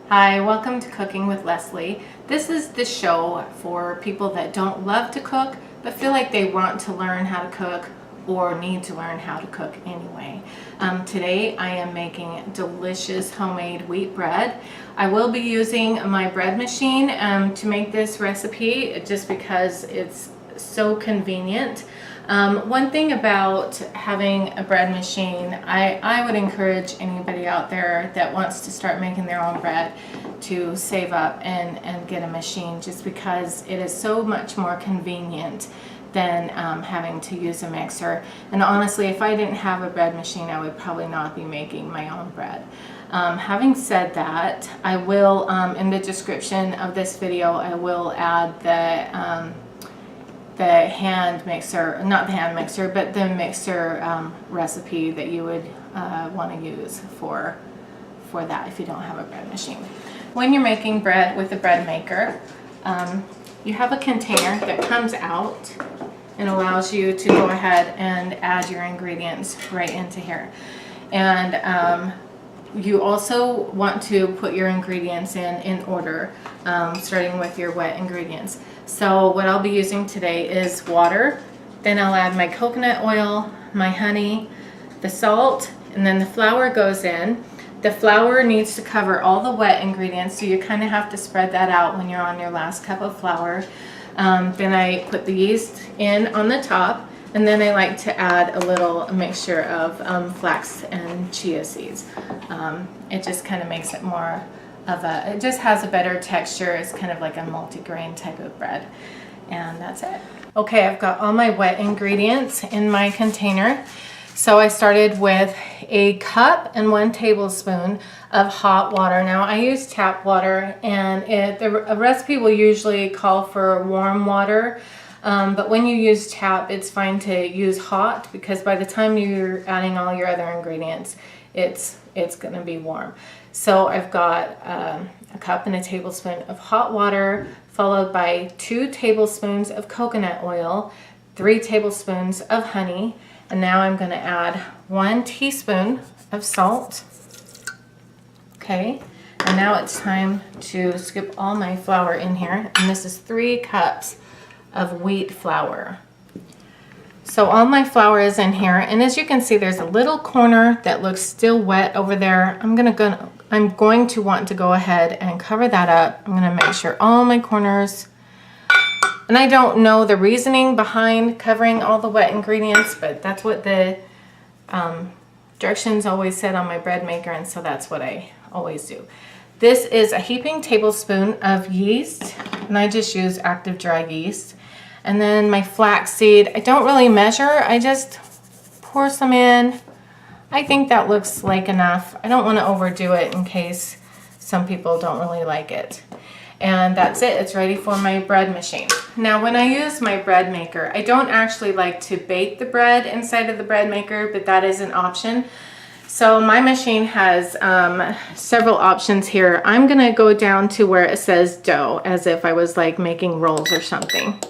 Hi, welcome to Cooking with Leslie. This is the show for people that don't love to cook but feel like they want to learn how to cook or need to learn how to cook anyway. Today I am making delicious homemade wheat bread. I will be using my bread machine to make this recipe just because it's so convenient. One thing about having a bread machine, I would encourage anybody out there that wants to start making their own bread to save up and get a machine, just because it is so much more convenient than having to use a mixer. And honestly, if I didn't have a bread machine, I would probably not be making my own bread. Having said that, I will, in the description of this video, I will add the hand mixer, not the hand mixer, but the mixer recipe that you would want to use for that if you don't have a bread machine. When you're making bread with a bread maker, you have a container that comes out and allows you to go ahead and add your ingredients right into here. And you also want to put your ingredients in order, starting with your wet ingredients. So what I'll be using today is water, then I'll add my coconut oil, my honey, the salt, and then the flour goes in. The flour needs to cover all the wet ingredients, so you kind of have to spread that out when you're on your last cup of flour. Then I put the yeast in on the top, and then I like to add a little mixture of flax and chia seeds. It just kind of makes it more of it just has a better texture. It's kind of like a multi-grain type of bread. And that's it. Okay, I've got all my wet ingredients in my container. So I started with a cup and 1 tablespoon of hot water. Now I use tap water, and a recipe will usually call for warm water. But when you use tap, it's fine to use hot, because by the time you're adding all your other ingredients, it's going to be warm. So I've got a cup and a tablespoon of hot water, followed by 2 tablespoons of coconut oil, 3 tablespoons of honey, and now I'm going to add 1 teaspoon of salt. Okay, and now it's time to scoop all my flour in here, and this is 3 cups of wheat flour. So all my flour is in here, and as you can see, there's a little corner that looks still wet over there. I'm going to want to go ahead and cover that up. I'm going to make sure all my corners, and I don't know the reasoning behind covering all the wet ingredients, but that's what the directions always said on my bread maker, and so that's what I always do. This is a heaping tablespoon of yeast, and I just use active dry yeast. And then my flax seed, I don't really measure, I just pour some in. I think that looks like enough. I don't want to overdo it in case some people don't really like it. And that's it, it's ready for my bread machine. Now when I use my bread maker, I don't actually like to bake the bread inside of the bread maker, but that is an option. So my machine has several options here. I'm gonna go down to where it says dough, as if I was like making rolls or something.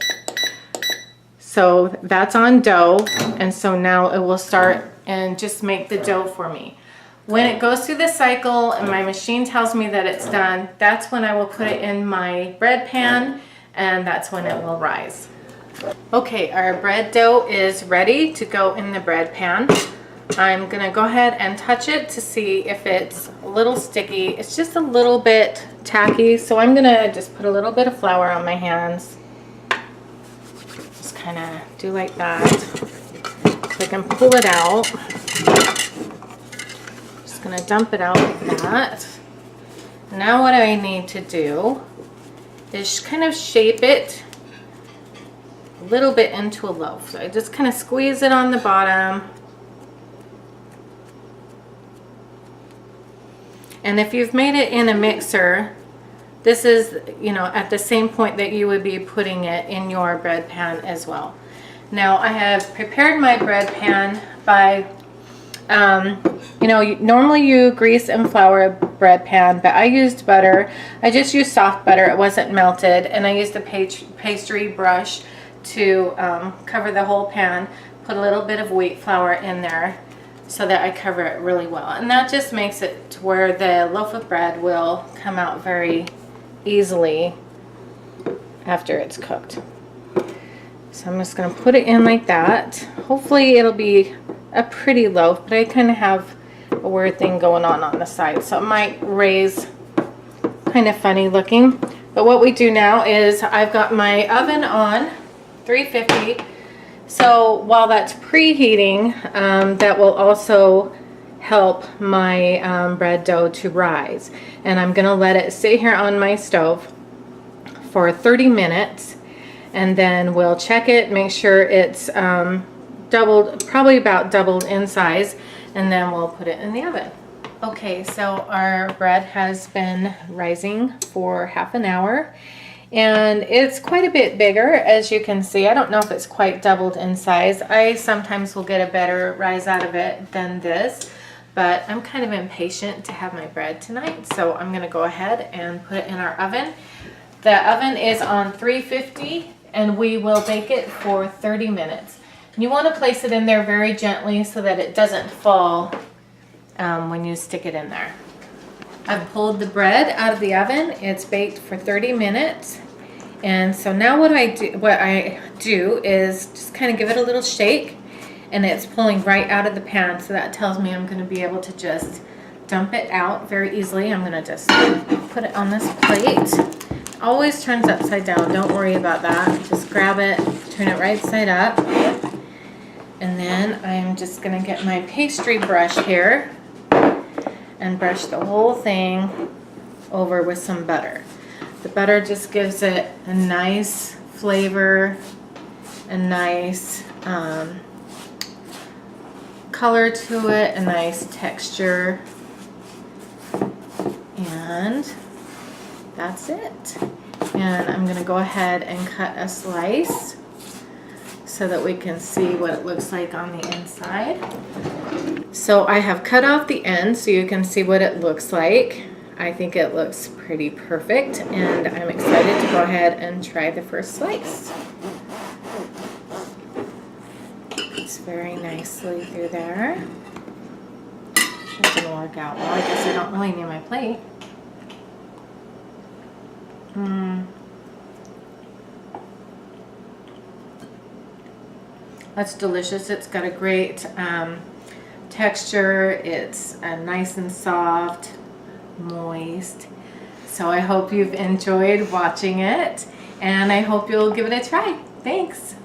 So that's on dough, and so now it will start and just make the dough for me. When it goes through the cycle and my machine tells me that it's done, that's when I will put it in my bread pan, and that's when it will rise. Okay, our bread dough is ready to go in the bread pan. I'm gonna go ahead and touch it to see if it's a little sticky. It's just a little bit tacky, so I'm gonna just put a little bit of flour on my hands. Just kind of do like that so I can pull it out. Just gonna dump it out like that. Now what I need to do is kind of shape it a little bit into a loaf. So I just kind of squeeze it on the bottom. And if you've made it in a mixer, this is, at the same point that you would be putting it in your bread pan as well. Now I have prepared my bread pan by, normally you grease and flour a bread pan, but I used butter. I just used soft butter, it wasn't melted, and I used a pastry brush to cover the whole pan. Put a little bit of wheat flour in there. so that I cover it really well. And that just makes it to where the loaf of bread will come out very easily after it's cooked. So I'm just going to put it in like that. Hopefully it'll be a pretty loaf, but I kind of have a weird thing going on the side, so it might raise kind of funny looking. But what we do now is I've got my oven on 350. So while that's preheating, that will also help my bread dough to rise. And I'm going to let it sit here on my stove for 30 minutes. And then we'll check it, make sure it's doubled, probably about doubled in size. And then we'll put it in the oven. Okay, so our bread has been rising for half an hour. And it's quite a bit bigger, as you can see. I don't know if it's quite doubled in size. I sometimes will get a better rise out of it than this, but I'm kind of impatient to have my bread tonight, so I'm gonna go ahead and put it in our oven. The oven is on 350, and we will bake it for 30 minutes. You wanna place it in there very gently so that it doesn't fall when you stick it in there. I've pulled the bread out of the oven. It's baked for 30 minutes. And so now what I do is just kind of give it a little shake, and it's pulling right out of the pan. So that tells me I'm going to be able to just dump it out very easily. I'm going to just put it on this plate. It always turns upside down. Don't worry about that. Just grab it, turn it right side up. And then I'm just going to get my pastry brush here and brush the whole thing over with some butter. The butter just gives it a nice flavor, a nice color to it, a nice texture, and that's it. And I'm going to go ahead and cut a slice so that we can see what it looks like on the inside. So I have cut off the end so you can see what it looks like. I think it looks pretty perfect, and I'm excited to go ahead and try the first slice. It's very nicely through there. It's gonna work out well. I guess I don't really need my plate. That's delicious. It's got a great texture. It's nice and soft, moist. So I hope you've enjoyed watching it, and I hope you'll give it a try. Thanks.